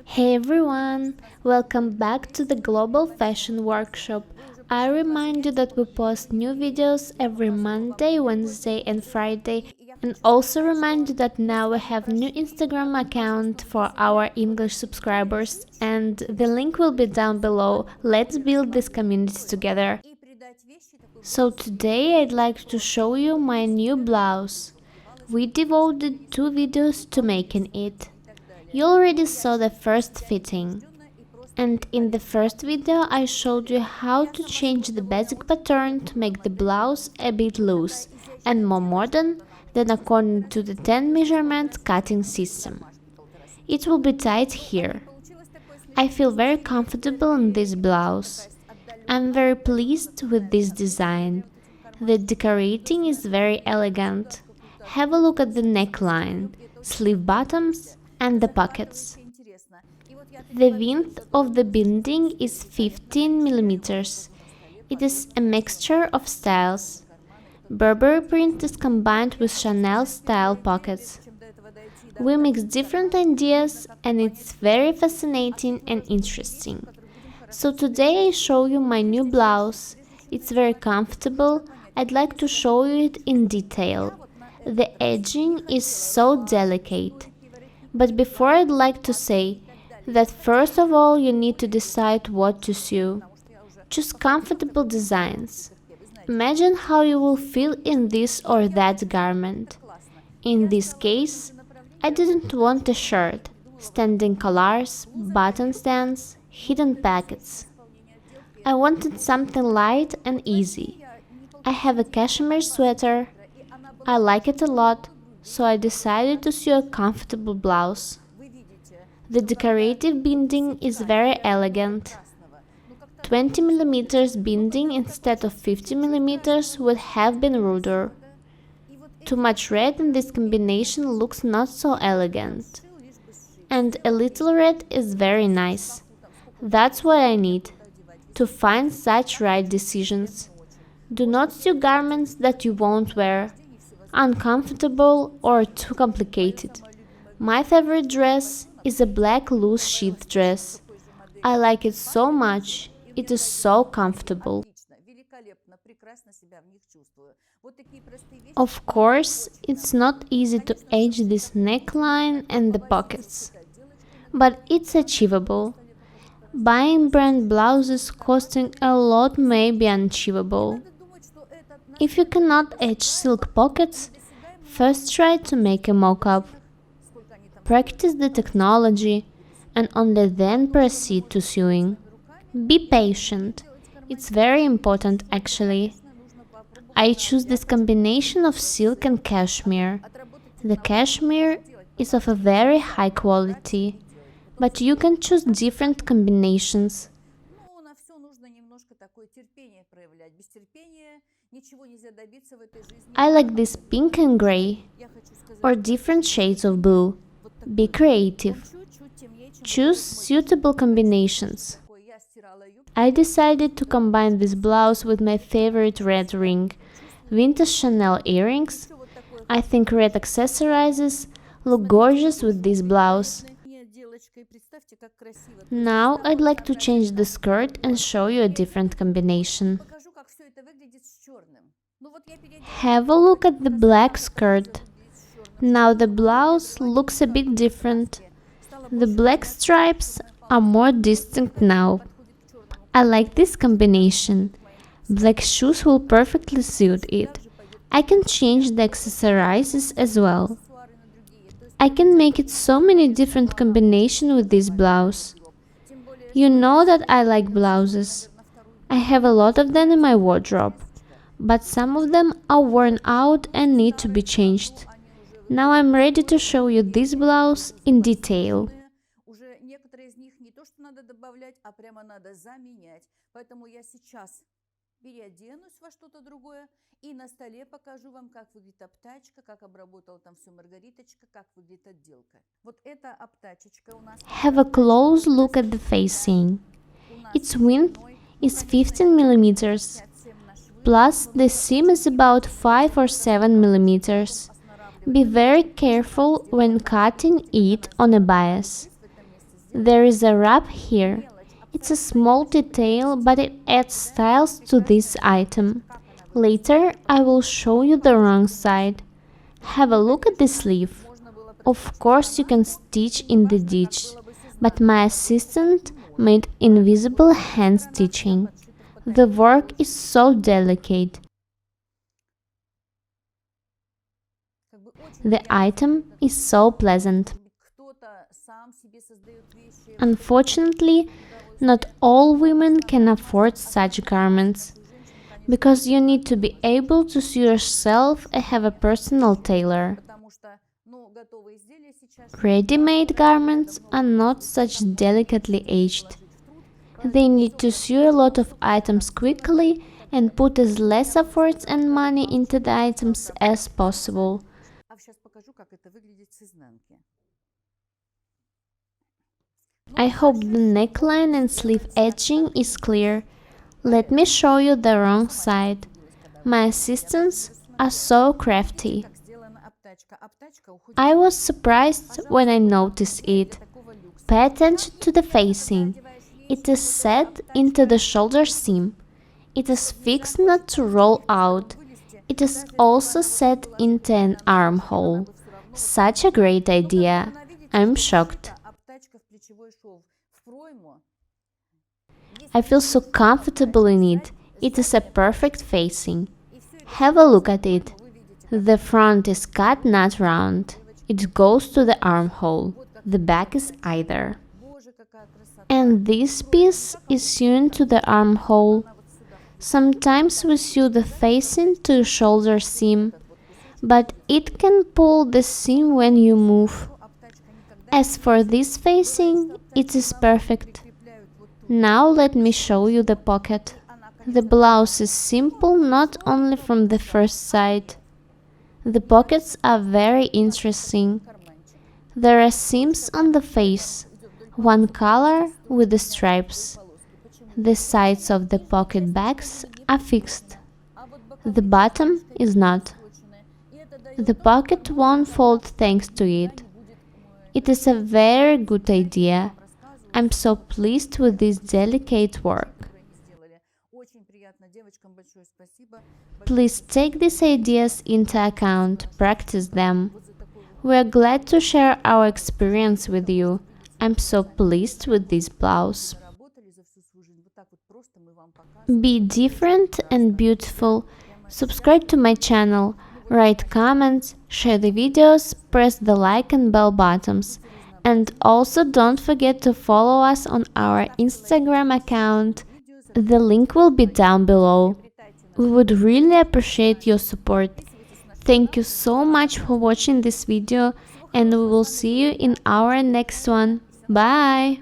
Hey everyone, welcome back to the Global Fashion Workshop. I remind you that we post new videos every Monday, Wednesday and Friday, and also remind you that now we have new Instagram account for our English subscribers and the link will be down below. Let's build this community together. So today I'd like to show you my new blouse. We devoted 2 videos to making it. You already saw the first fitting. And in the first video I showed you how to change the basic pattern to make the blouse a bit loose and more modern than according to the 10 measurement cutting system. It will be tied here. I feel very comfortable in this blouse. I'm very pleased with this design. The decorating is very elegant. Have a look at the neckline, sleeve bottoms and the pockets. The width of the binding is 15 mm. It is a mixture of styles. Burberry print is combined with Chanel style pockets. We mix different ideas and it's very fascinating and interesting. So today I show you my new blouse. It's very comfortable. I'd like to show you it in detail. The edging is so delicate. But before I'd like to say that first of all you need to decide what to sew. Choose comfortable designs. Imagine how you will feel in this or that garment. In this case, I didn't want a shirt, standing collars, button stands, hidden pockets. I wanted something light and easy. I have a cashmere sweater. I like it a lot, so I decided to sew a comfortable blouse. The decorative binding is very elegant. 20 mm binding instead of 50 mm would have been ruder. Too much red in this combination looks not so elegant. And a little red is very nice. That's what I need, to find such right decisions. Do not sew garments that you won't wear, uncomfortable or too complicated. My favorite dress is a black loose sheath dress. I like it so much, it is so comfortable. Of course, it's not easy to edge this neckline and the pockets, but it's achievable. Buying brand blouses costing a lot may be unachievable. If you cannot edge silk pockets, first try to make a mock-up. Practice the technology and only then proceed to sewing. Be patient. It's very important actually. I choose this combination of silk and cashmere. The cashmere is of a very high quality, but you can choose different combinations. I like this pink and gray, or different shades of blue. Be creative. Choose suitable combinations. I decided to combine this blouse with my favorite red ring, vintage Chanel earrings. I think red accessories look gorgeous with this blouse. Now I'd like to change the skirt and show you a different combination. Have a look at the black skirt. Now the blouse looks a bit different. The black stripes are more distinct now. I like this combination. Black shoes will perfectly suit it. I can change the accessories as well. I can make it so many different combinations with this blouse. You know that I like blouses. I have a lot of them in my wardrobe, but some of them are worn out and need to be changed. Now I'm ready to show you this blouse in detail. Переоденусь во что-то другое и на столе покажу вам, как выглядит обтачка, как обработала там все Маргариточка, как выглядит отделка. Вот эта обтачечка у нас... Have a close look at the facing. Its width is 15 mm, plus the seam is about 5 or 7 mm. Be very careful when cutting it on a bias. There is a wrap here. It's a small detail, but it adds styles to this item. Later, I will show you the wrong side. Have a look at the sleeve. Of course, you can stitch in the ditch, but my assistant made invisible hand stitching. The work is so delicate. The item is so pleasant. Unfortunately, not all women can afford such garments, because you need to be able to sew yourself and have a personal tailor. Ready-made garments are not such delicately aged. They need to sew a lot of items quickly and put as less effort and money into the items as possible. I hope the neckline and sleeve edging is clear. Let me show you the wrong side. My assistants are so crafty. I was surprised when I noticed it. Pay attention to the facing. It is set into the shoulder seam. It is fixed not to roll out. It is also set into an armhole. Such a great idea. I'm shocked. I feel so comfortable in it. It is a perfect facing. Have a look at it. The front is cut not round. It goes to the armhole. The back is either. And this piece is sewn to the armhole. Sometimes we sew the facing to the shoulder seam, but it can pull the seam when you move. As for this facing, it is perfect. Now let me show you the pocket. The blouse is simple not only from the first sight. The pockets are very interesting. There are seams on the face, one color with the stripes. The sides of the pocket bags are fixed. The bottom is not. The pocket won't fold thanks to it. It is a very good idea. I'm so pleased with this delicate work. Please take these ideas into account, practice them. We are glad to share our experience with you. I'm so pleased with this blouse. Be different and beautiful. Subscribe to my channel, write comments, share the videos, press the like and bell buttons. And also don't forget to follow us on our Instagram account. The link will be down below. We would really appreciate your support. Thank you so much for watching this video, and we will see you in our next one. Bye!